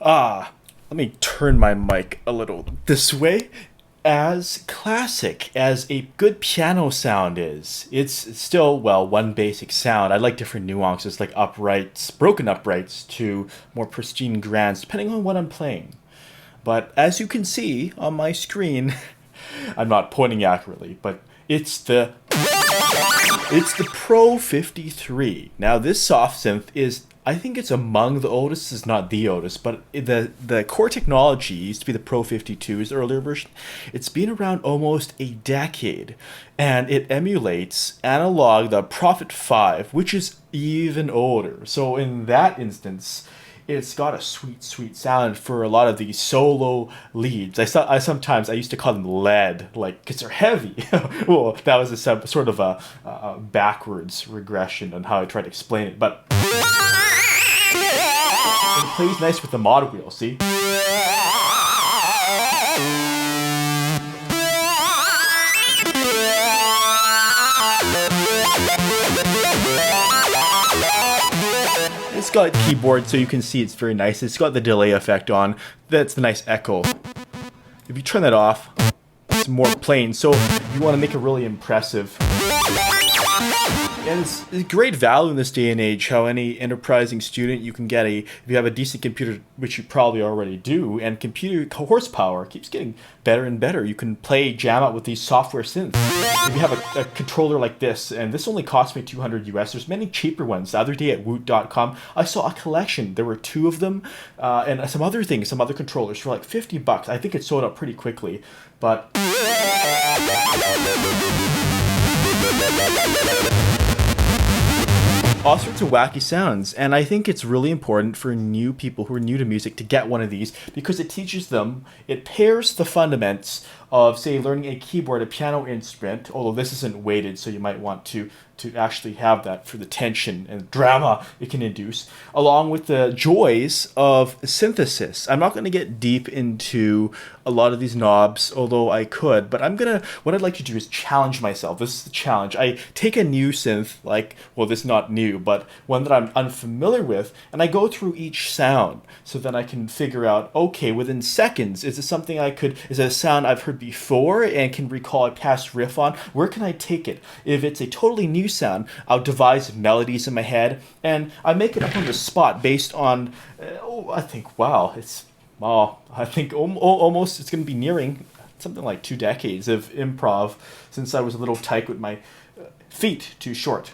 Let me turn my mic a little this way. As classic as a good piano sound is, it's still, well, one basic sound. I like different nuances, like uprights, broken uprights, to more pristine grands, depending on what I'm playing. But as you can see on my screen, I'm not pointing accurately, but it's the Pro-53. Now, this soft synth is, I think it's among the oldest, it's not the oldest, but the core technology used to be the Pro-52's earlier version. It's been around almost a decade, and it emulates analog, the Phat, which is even older. So in that instance, it's got a sweet, sweet sound for a lot of these solo leads. I sometimes I used to call them lead, like because they're heavy. Well, that was sort of a backwards regression on how I tried to explain it, but it plays nice with the mod wheel. See. It's got keyboard, so you can see it's very nice. It's got the delay effect on. That's the nice echo. If you turn that off, it's more plain. So you want to make it really impressive. And it's great value in this day and age, how any enterprising student you can get if you have a decent computer, which you probably already do, and computer horsepower keeps getting better and better. You can jam out with these software synths. If you have a controller like this, and this only cost me $200 US, there's many cheaper ones. The other day at woot.com, I saw a collection. There were two of them, and some other things, some other controllers for like $50. I think it sold out pretty quickly, but all sorts of wacky sounds, and I think it's really important for new people who are new to music to get one of these because it teaches them, it pairs the fundaments of, say, learning a keyboard, a piano instrument, although this isn't weighted, so you might want to actually have that for the tension and drama it can induce, along with the joys of synthesis. I'm not going to get deep into a lot of these knobs, although I could, but what I'd like to do is challenge myself. This is the challenge. I take a new synth, this is not new, but one that I'm unfamiliar with, and I go through each sound, so then I can figure out, okay, within seconds, is it a sound I've heard before and can recall a past riff on? Where can I take it? If it's a totally new sound, I'll devise melodies in my head, and I make it up on the spot based on, I think almost it's going to be nearing something like 2 decades of improv since I was a little tyke with my feet too short.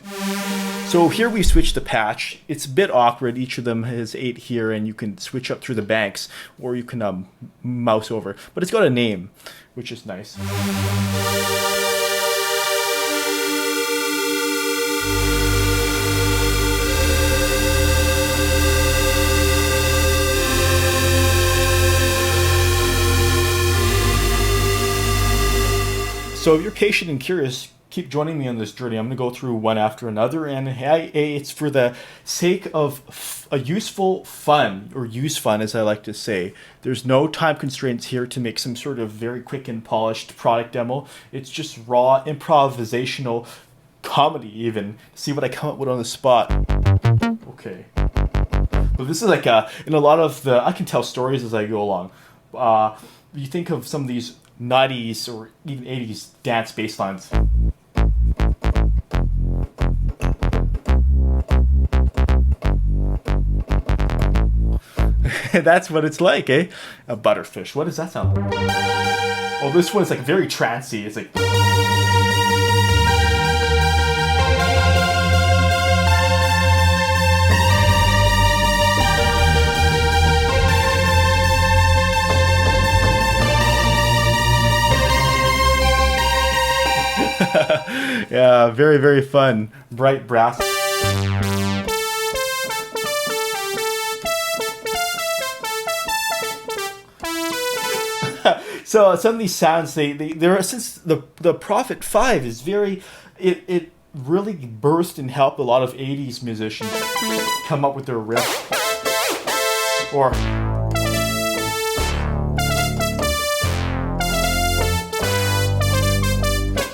So here we switch the patch. It's a bit awkward. Each of them has 8 here, and you can switch up through the banks, or you can mouse over. But it's got a name, which is nice. So if you're patient and curious, keep joining me on this journey. I'm going to go through one after another, and it's for the sake of a useful fun, or use fun as I like to say. There's no time constraints here to make some sort of very quick and polished product demo. It's just raw improvisational comedy even. See what I come up with on the spot. Okay. But this is like in a lot of I can tell stories as I go along. You think of some of these 90s or even 80s dance bass lines. That's what it's like, eh? A butterfish. What does that sound like? Oh, this one's like very trancey. It's like... Yeah, very, very fun. Bright brass. So some of these sounds, they're since the Phat is very, it really burst and helped a lot of 80s musicians come up with their riff. Or...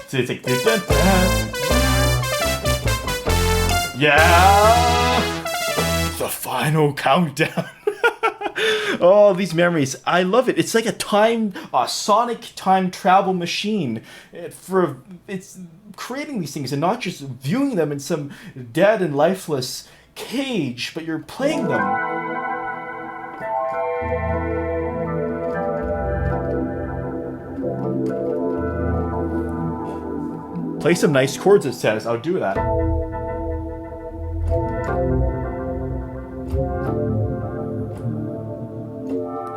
So it's like... Yeah! The final countdown. Oh, these memories. I love it. It's like a sonic time travel machine. It's creating these things and not just viewing them in some dead and lifeless cage, but you're playing them. Play some nice chords, it says. I'll do that.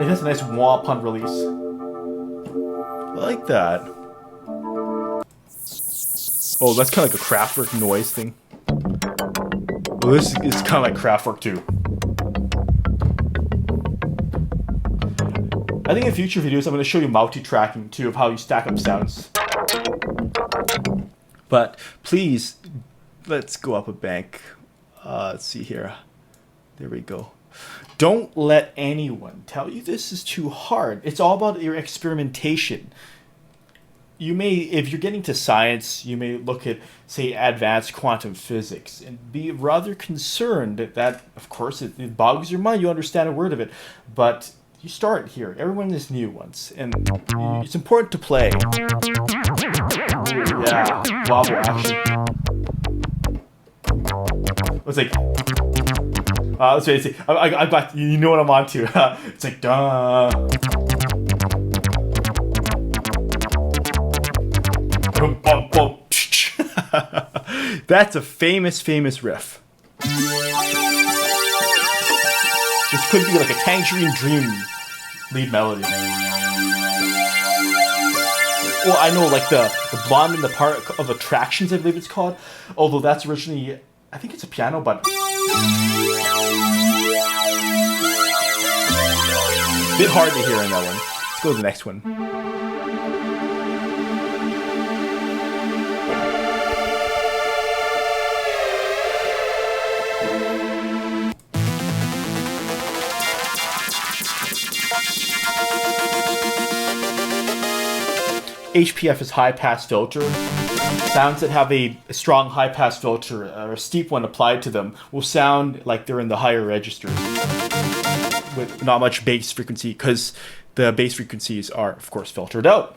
It has a nice wah upon release. I like that. Oh, that's kind of like a Kraftwerk noise thing. Well, this is kind of like Kraftwerk too. I think in future videos I'm going to show you multi-tracking too, of how you stack up sounds. But please, let's go up a bank. Let's see here. There we go. Don't let anyone tell you this is too hard. It's all about your experimentation. You may, if you're getting to science, you may look at, say, advanced quantum physics and be rather concerned that, of course, it bogs your mind. You understand a word of it. But you start here. Everyone is new once. And it's important to play. Ooh, yeah, wobble action. It's like... let's see. I got, you know what I'm on to. It's like, duh. That's a famous riff. This could be like a Tangerine Dream lead melody. Well, I know, like the blonde in the part of Attractions, I believe it's called. Although that's originally, I think it's a piano, but... bit hard to hear in that one. Let's go to the next one. HPF is high pass filter. Sounds that have a strong high pass filter or a steep one applied to them will sound like they're in the higher registers with not much bass frequency, because the bass frequencies are, of course, filtered out.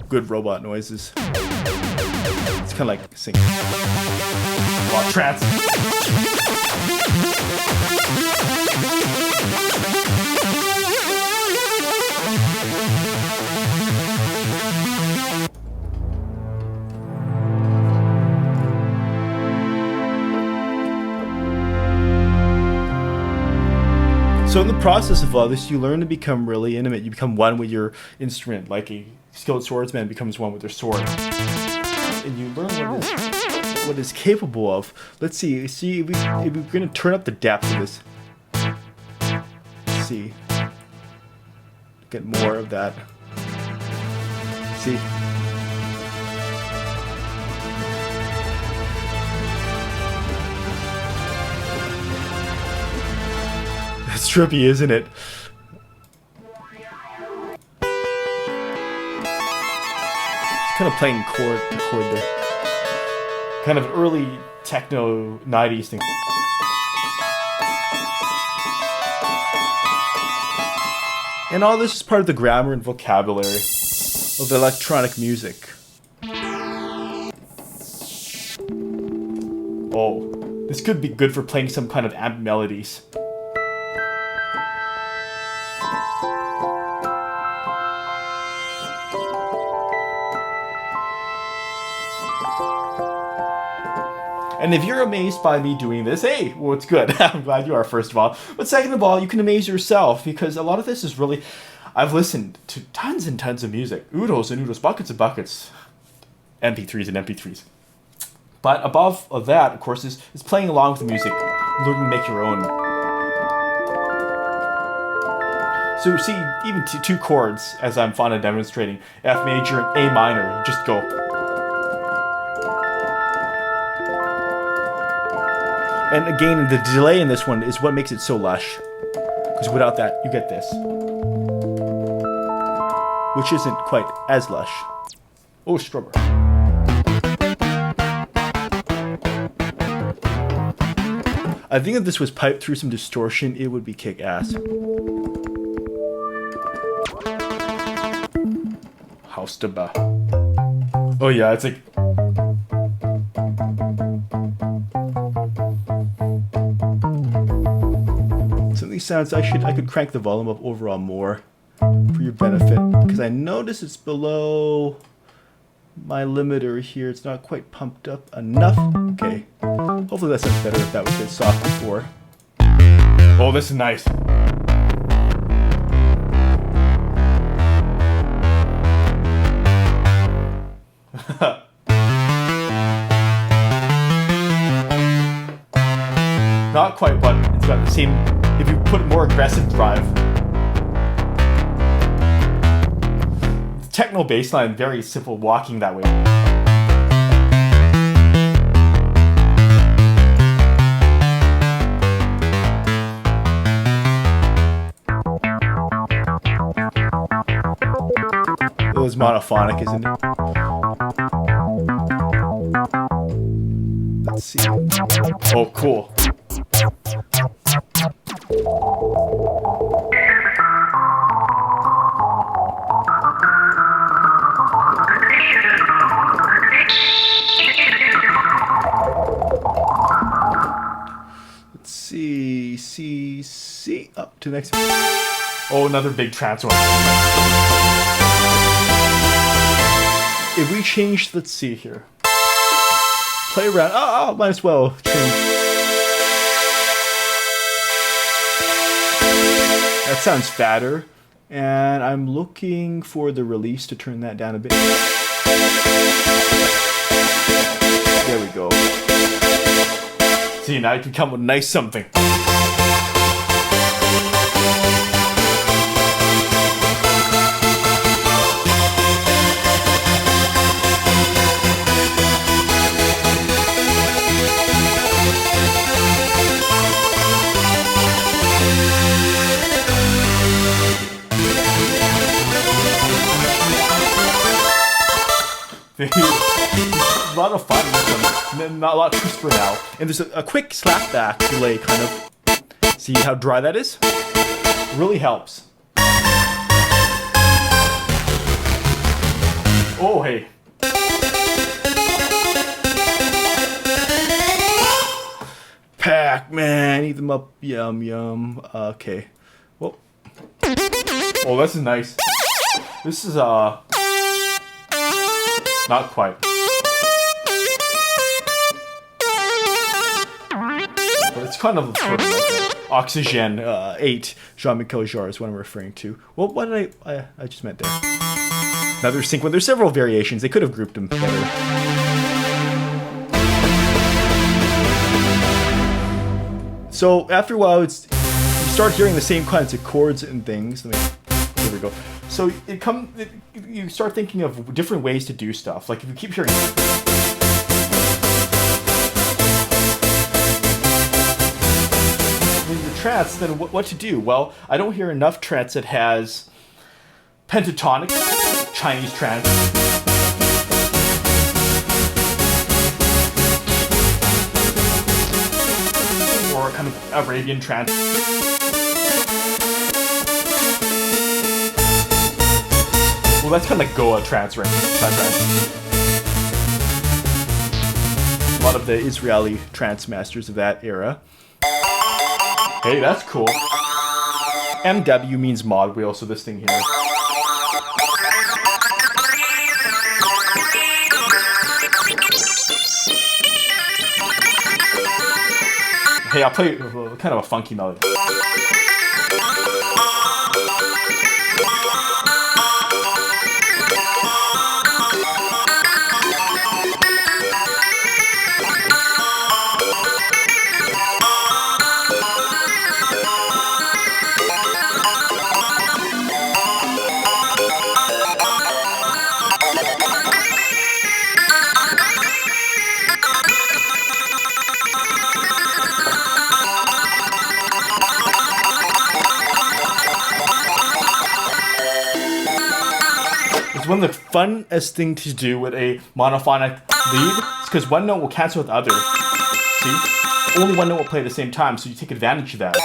Good robot noises. It's kind of like singing. Well, trance. So in the process of all this, you learn to become really intimate. You become one with your instrument, like a skilled swordsman becomes one with their sword. And you learn what it's capable of. Let's see if we're going to turn up the depth of this. Let's see. Get more of that. See. That's trippy, isn't it? It's kind of playing chord there. Kind of early techno 90s thing. And all this is part of the grammar and vocabulary of electronic music. Oh, this could be good for playing some kind of amp melodies. And if you're amazed by me doing this, hey, well, it's good. I'm glad you are, first of all. But second of all, you can amaze yourself, because a lot of this is really... I've listened to tons and tons of music. Oodles and oodles, buckets and buckets. MP3s and MP3s. But above that, of course, is playing along with the music. Learning to make your own. So see, even two chords, as I'm fond of demonstrating, F major and A minor, you just go... And again, the delay in this one is what makes it so lush. Because without that, you get this. Which isn't quite as lush. Oh, strummer. I think if this was piped through some distortion, it would be kick-ass. House to ba. Oh yeah, it's like... Some of these sounds, I could crank the volume up overall more for your benefit, because I notice it's below my limiter here. It's not quite pumped up enough. Okay. Hopefully that sounds better if that was a bit soft before. Oh, this is nice. Not quite, but it's got the same, if you put more aggressive drive. The techno bassline, very simple, walking that way. It was monophonic, isn't it? Let's see. Oh, cool. Let's see. C. Up to the next. Oh, another big trance one. If we change, let's see here. Play around. Oh, might as well change. That sounds fatter. And I'm looking for the release to turn that down a bit. There we go. See, now you can come with nice something. A lot of fun with them, not a lot crisper now. And there's a quick slapback delay, kind of. See how dry that is? Really helps. Oh, hey. Pac-Man, eat them up, yum, yum. Okay. Well. Oh, this is nice. This is, not quite. But it's kind of sort of like Oxygen 8, Jean-Michel Jarre is what I'm referring to. Well, what did I just meant there. Another sync. Well, there's several variations. They could have grouped them better. So after a while, you start hearing the same kinds of chords and things. There we go. So you start thinking of different ways to do stuff. Like if you keep hearing in your trance, then what to do? Well, I don't hear enough trance that has pentatonic Chinese trance. Or kind of Arabian trance. Well, that's kind of like Goa trance, right? A lot of the Israeli trance masters of that era. Hey, that's cool. MW means mod wheel, so this thing here. Hey, I'll play kind of a funky melody. One of the funnest thing to do with a monophonic lead is because one note will cancel with the other. See? only one note will play at the same time, so you take advantage of that.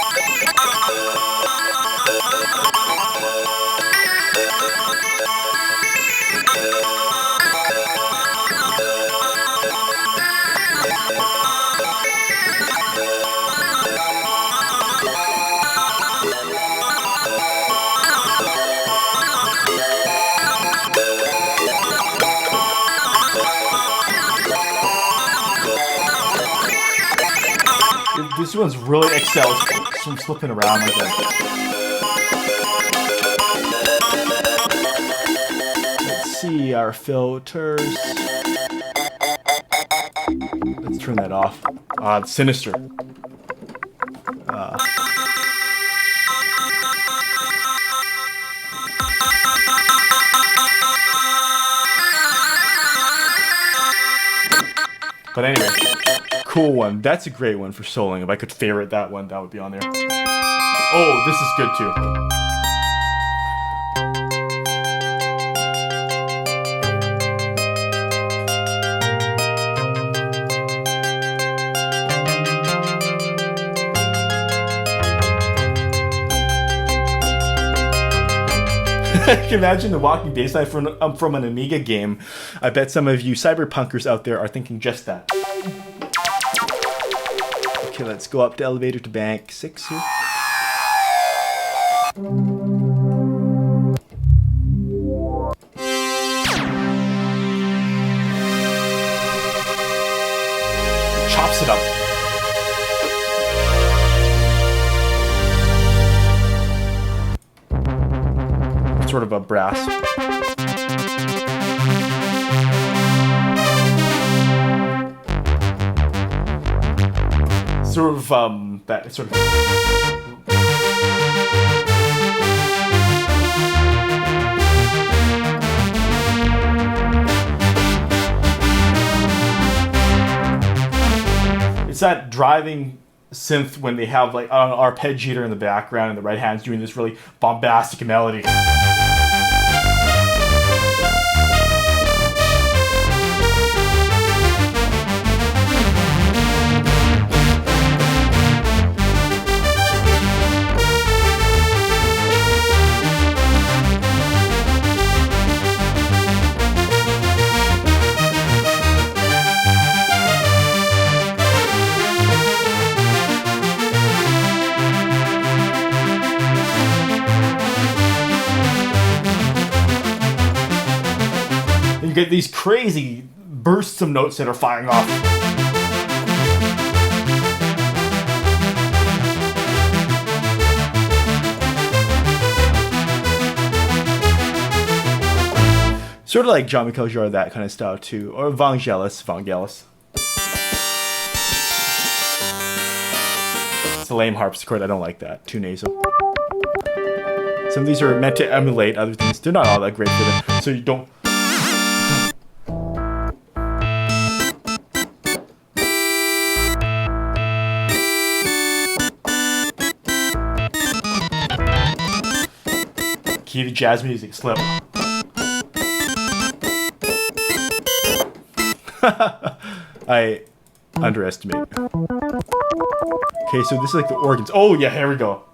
This one's really excels from slipping around like that. Let's see our filters. Let's turn that off. It's sinister. But anyway, cool one. That's a great one for soloing. If I could favorite that one, that would be on there. Oh, this is good too. I can imagine the walking bass line from an Amiga game. I bet some of you cyberpunkers out there are thinking just that. Okay, let's go up to elevator to bank 6 here. Chops it up. Sort of a brass. Sort of that sort of. It's that driving synth when they have like an arpeggiator in the background and the right hand's doing this really bombastic melody. You get these crazy bursts of notes that are firing off. Sort of like Jean-Michel Jarre, that kind of style too. Or Vangelis. It's a lame harpsichord, I don't like that. Too nasal. Some of these are meant to emulate other things. They're not all that great for them. So you don't... Key to jazz music, slip. I underestimate. Okay, so this is like the organs. Oh yeah, here we go.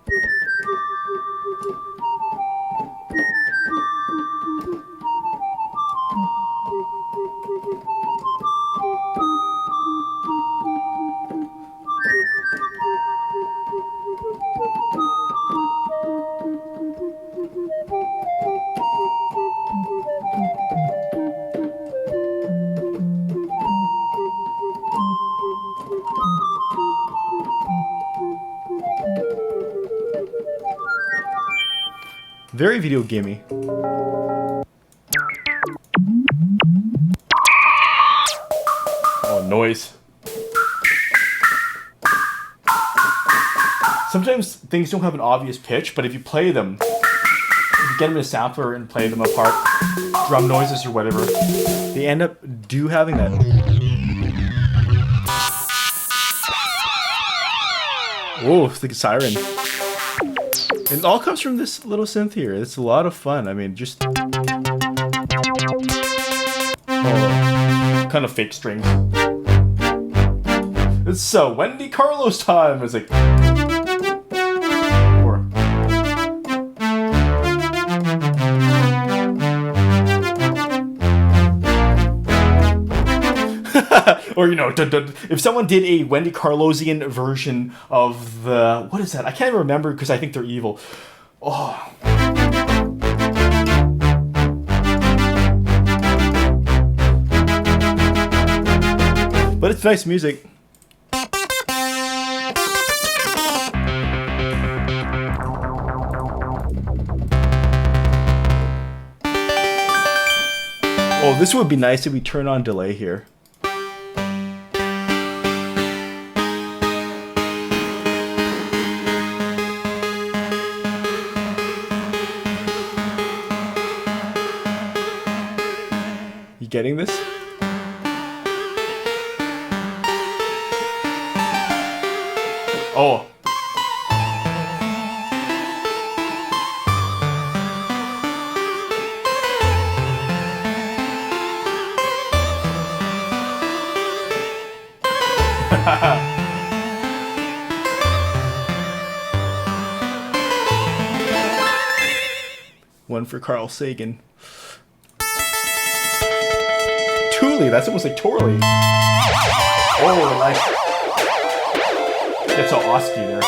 Very video gamey. Oh, noise. Sometimes things don't have an obvious pitch, but if you play them, if you get them in a sampler and play them apart, drum noises or whatever, they end up having that. Whoa, it's like a siren. It all comes from this little synth here. It's a lot of fun. I mean, just... Oh, kind of fake strings. It's Wendy Carlos time. It's like, or you know, if someone did a Wendy Carlosian version of the, what is that? I can't even remember because I think they're evil. Oh. But it's nice music. Oh, this would be nice if we turn on delay here. You getting this? Oh. One for Carl Sagan. Thule, that's almost like Torley. Oh, nice. Gets all Oski there.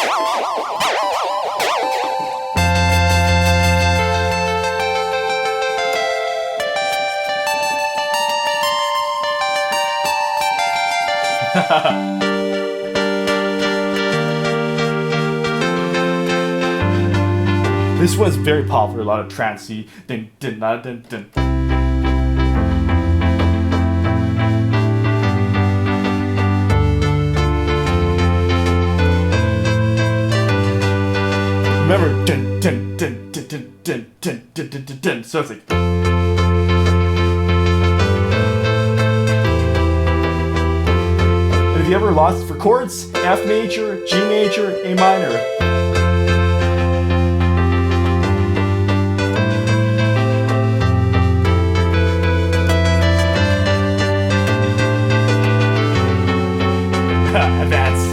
This was very popular, a lot of trancey. Dun, dun, dun, dun, dun. Remember, dun, dun, dun, dun, dun, dun, dun, dun, dun, dun, dun. So it's like. And have you ever lost for chords? F major, G major, A minor. Advance.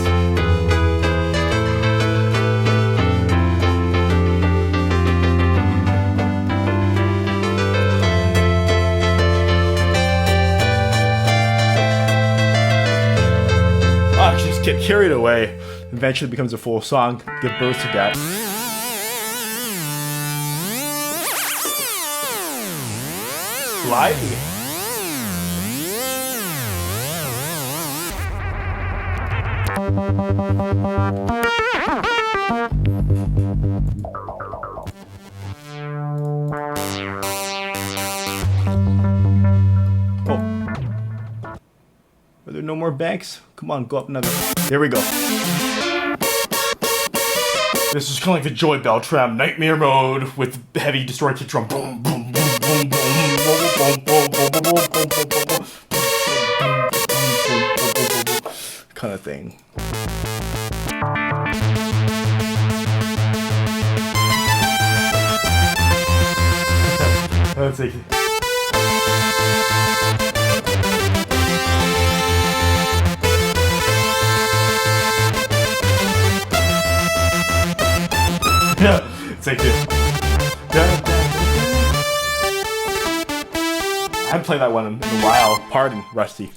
Oh, just get carried away. Eventually becomes a full song. Give birth to that. Lively. Oh. Are there no more banks? Come on, go up another. There we go. This is kind of like the Joy Beltram Nightmare mode with heavy distorted kick drum. Boom, boom, boom, boom, boom, kind of thing. Let's see. It's like this. I haven't played that one in a while. Pardon, Rusty.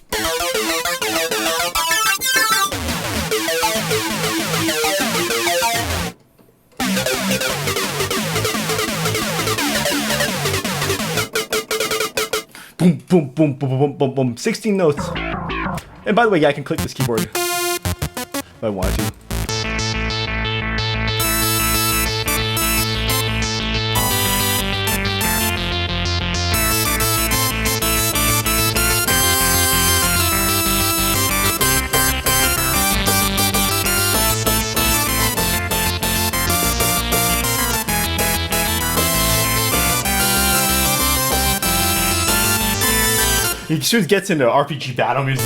Boom, boom, boom, boom, boom, boom, boom. 16 notes. And by the way, yeah, I can click this keyboard if I want to. He soon gets into RPG battle music.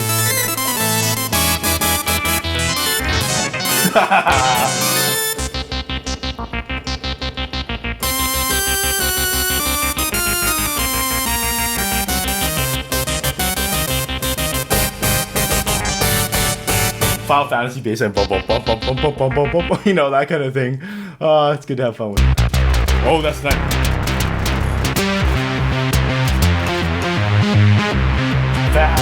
Final Fantasy bass and bum, bum, bum, bum, bum, bum, bum, bum, bum, you know, that kind of thing. It's good to have fun with. Oh, that's nice. Phat.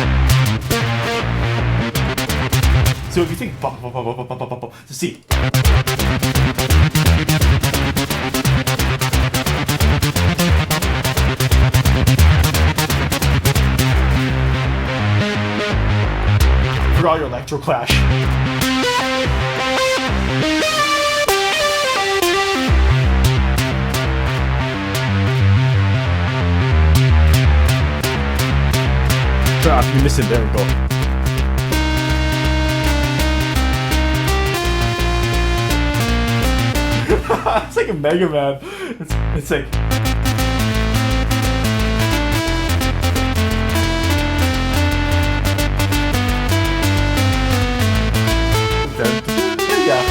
So if you think bum, bum, bum, bum, bum, bum, bum, bum, to see. For all your electro clash. You're missing, there we go. It's like a Mega Man. It's like. Yeah.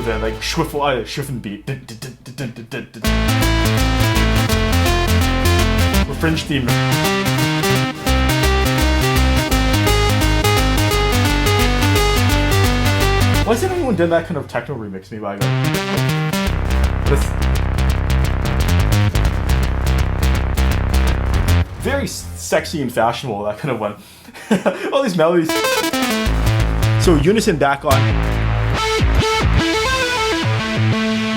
Then like Schwiffen beat. Fringe theme. Why hasn't anyone done that kind of techno remix? Maybe I know. Very sexy and fashionable, that kind of one. All these melodies. So unison back on.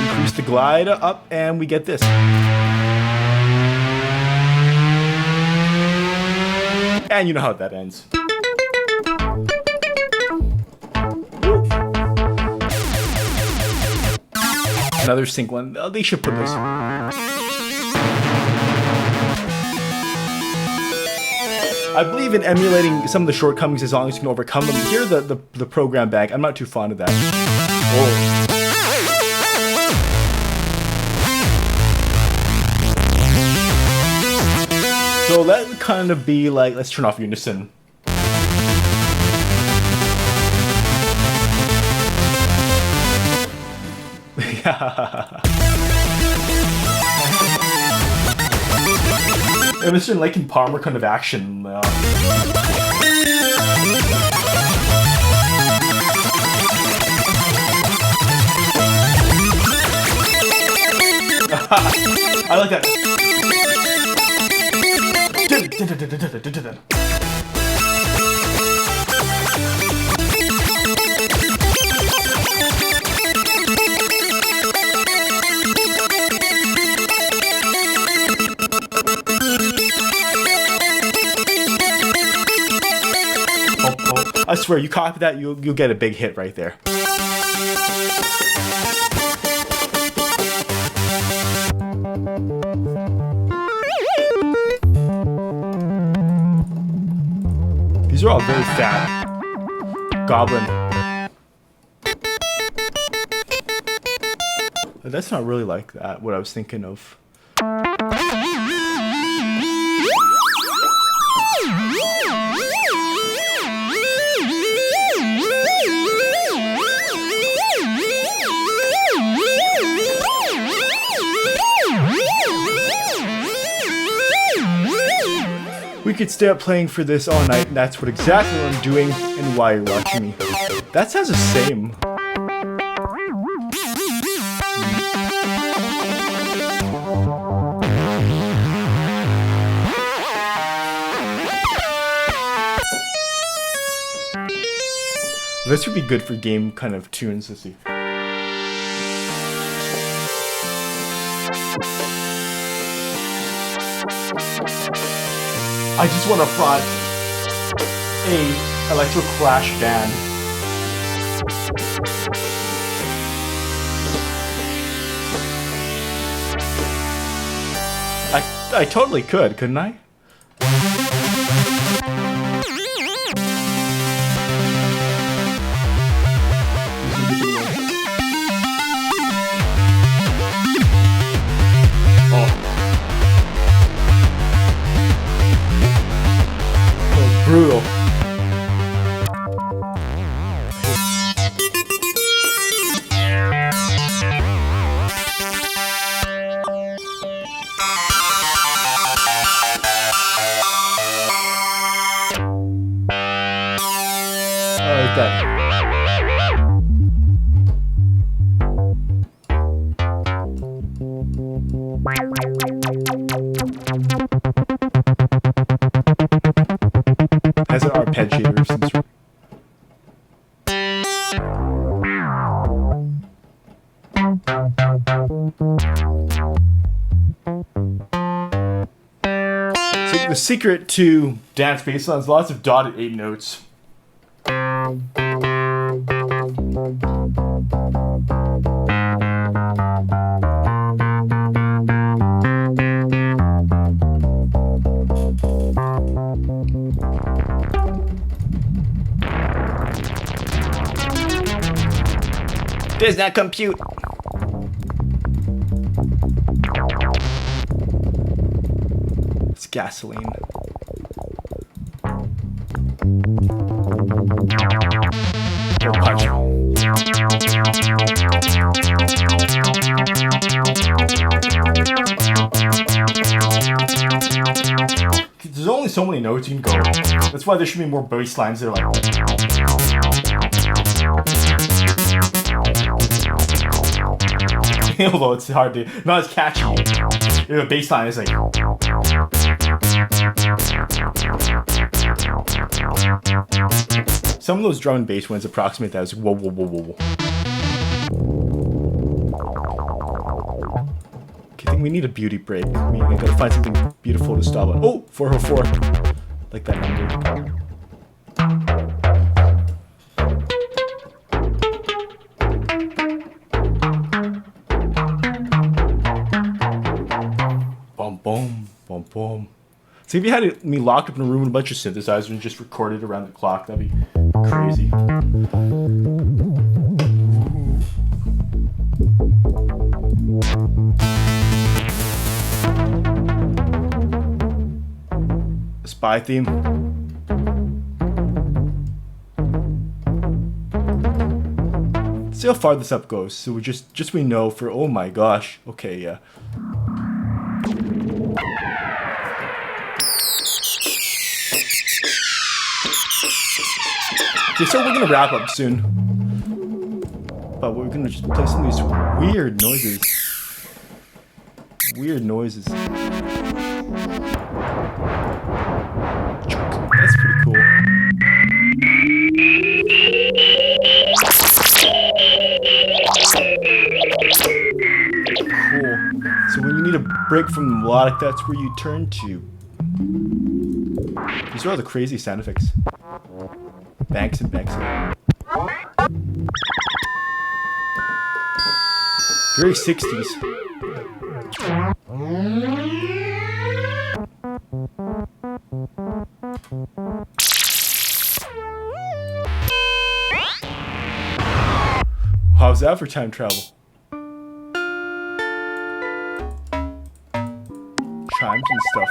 Increase the glide up, and we get this. And you know how that ends. Another sync one. Oh, they should put this. I believe in emulating some of the shortcomings as long as you can overcome them. Here, the program bag. I'm not too fond of that. Oh. So that would kind of be like, let's turn off unison. Yeah. And Mr. Lincoln Palmer kind of action. I like that. I swear, you copy that, you'll get a big hit right there. These are all very fat. Goblin. That's not really like that, what I was thinking of. We could stay up playing for this all night, and that's what exactly what I'm doing and why you're watching me. That sounds the same. This would be good for game kind of tunes, let's see. I just want to front a electro clash band. I totally could, couldn't I? Brutal. head shader of some sort. So the secret to dance bass lines, lots of dotted 8 notes. Does not compute. It's gasoline. Or punch. There's only so many notes you can go. That's why there should be more bass lines that are like. Although it's hard to, not as catchy. The bass line is like. Some of those drum and bass ones approximate that as whoa, whoa, whoa, whoa, whoa. Okay, I think we need a beauty break. We gotta find something beautiful to stop it. Oh, 404. Like that number. Boom, boom, boom. See, if you had me locked up in a room with a bunch of synthesizers and just recorded around the clock, that'd be crazy. Spy theme. See how far this up goes. So we just we know for, oh my gosh. Okay, yeah. Okay, so we're gonna wrap up soon. But we're gonna just play some of these weird noises. Weird noises. That's pretty cool. Cool. So when you need a break from the melodic, that's where you turn to. These are all the crazy sound effects. Banks and banks. Very 60s. How's that for time travel? Chimes and stuff.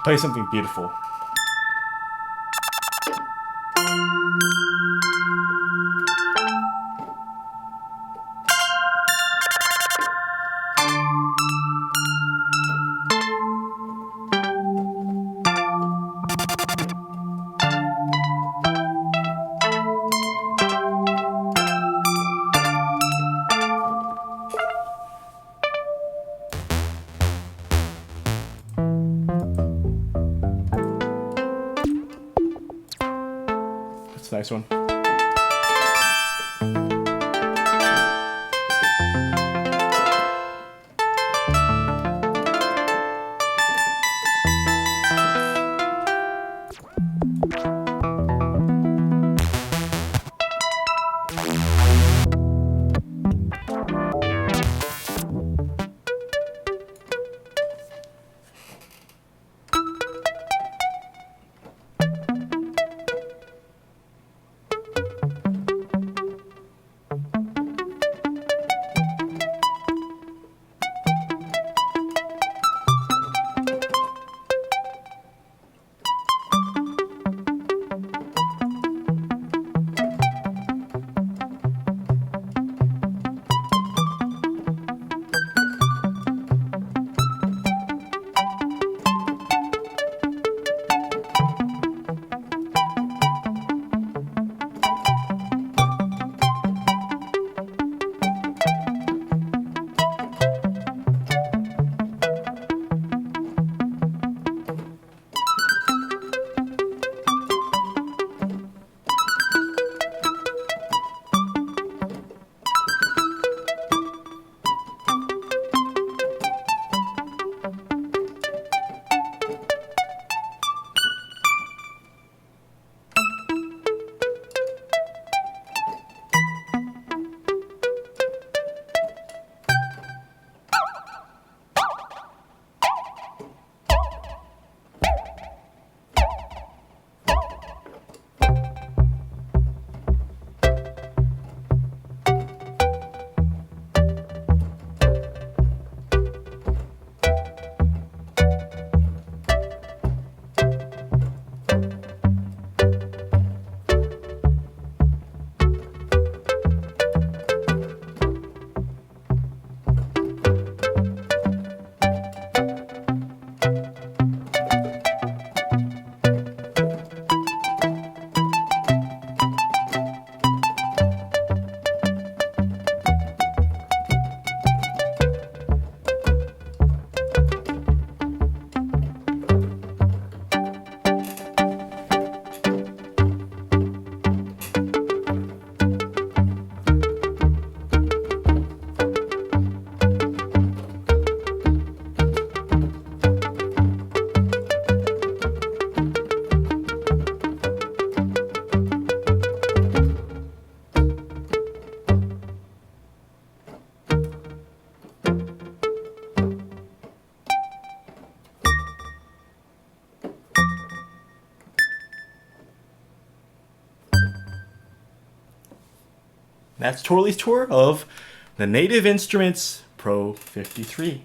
Play something beautiful. Nice one. That's Torley's tour of the Native Instruments Pro-53.